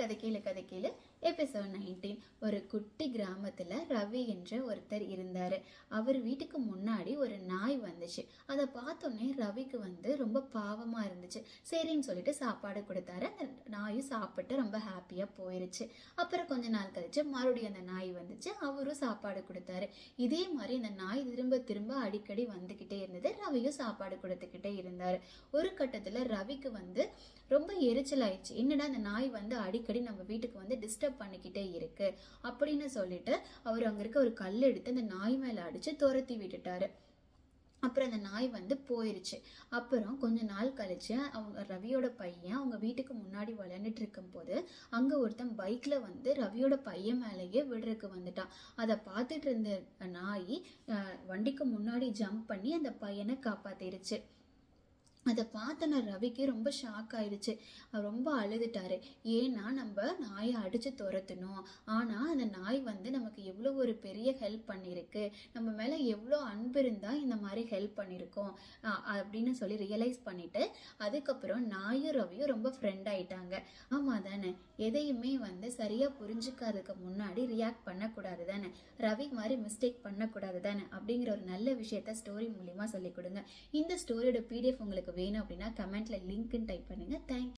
கதை கேளு எபிசோட் 19. ஒரு குட்டி கிராமத்துல ரவி என்ற ஒருத்தர் இருந்தாரு. அவர் வீட்டுக்கு முன்னாடி ஒரு நாய் வந்துச்சு. அதை பார்த்தோன்னே ரவிக்கு ரொம்ப பாவமா இருந்துச்சு. சரின்னு சொல்லிட்டு சாப்பாடு கொடுத்தாரு. அந்த நாயும் சாப்பிட்டு ரொம்ப ஹாப்பியா போயிருச்சு. அப்புறம் கொஞ்ச நாள் கழிச்சு மறுபடியும் அந்த நாய் வந்துச்சு. அவரும் சாப்பாடு கொடுத்தாரு. இதே மாதிரி இந்த நாய் திரும்ப திரும்ப அடிக்கடி வந்துகிட்டே இருந்தது. ரவியும் சாப்பாடு கொடுத்துக்கிட்டே இருந்தாரு. ஒரு கட்டத்துல ரவிக்கு ரொம்ப எரிச்சல் ஆயிடுச்சு. என்னடா இந்த நாய் அடிக்கடி நம்ம வீட்டுக்கு டிஸ்டர்ப் பண்ணிக்கிட்டே இருக்கு அப்படின்னு சொல்லிட்டு அவர் அங்க இருக்க ஒரு கல் எடுத்து அந்த நாய் மேல அடிச்சு துரத்தி விட்டுட்டாரு. அப்புறம் அந்த நாய் போயிருச்சு. அப்புறம் கொஞ்ச நாள் கழிச்சு அவங்க ரவியோட பையன் அவங்க வீட்டுக்கு முன்னாடி விளையாண்டுட்டு இருக்கும் போது அங்க ஒருத்தன் பைக்ல ரவியோட பையன் மேலேயே விடுறதுக்கு வந்துட்டான். அதை பார்த்துட்டு இருந்த நாய் வண்டிக்கு முன்னாடி ஜம்ப் பண்ணி அந்த பையனை காப்பாத்திருச்சு. அதை பார்த்தன ரவிக்கு ரொம்ப ஷாக் ஆயிடுச்சு. அவர் ரொம்ப அழுதுட்டாரு. ஏன்னா நம்ம நாயை அடிச்சு துரத்தணும், ஆனா அந்த நாய் நமக்கு எவ்வளவு ஒரு பெரிய ஹெல்ப் பண்ணிருக்கு, நம்ம மேல எவ்வளோ அன்பு இருந்தா இந்த மாதிரி ஹெல்ப் பண்ணிருக்கோம் அப்படின்னு சொல்லி ரியலைஸ் பண்ணிட்டு அதுக்கப்புறம் நாயும் ரவியும் ரொம்ப ஃப்ரெண்ட் ஆயிட்டாங்க. ஆமா தானே, எதையுமே சரியா புரிஞ்சுக்காததுக்கு முன்னாடி ரியாக்ட் பண்ணக்கூடாது தானே, ரவி மாதிரி மிஸ்டேக் பண்ணக்கூடாது தானே அப்படிங்கிற ஒரு நல்ல விஷயத்த ஸ்டோரி மூலியமா சொல்லி கொடுங்க. இந்த ஸ்டோரியோட PDF உங்களுக்கு வேணும் அப்படின்னா கமெண்ட்ல லிங்க்னு டைப் பண்ணுங்க. தேங்க்யூ.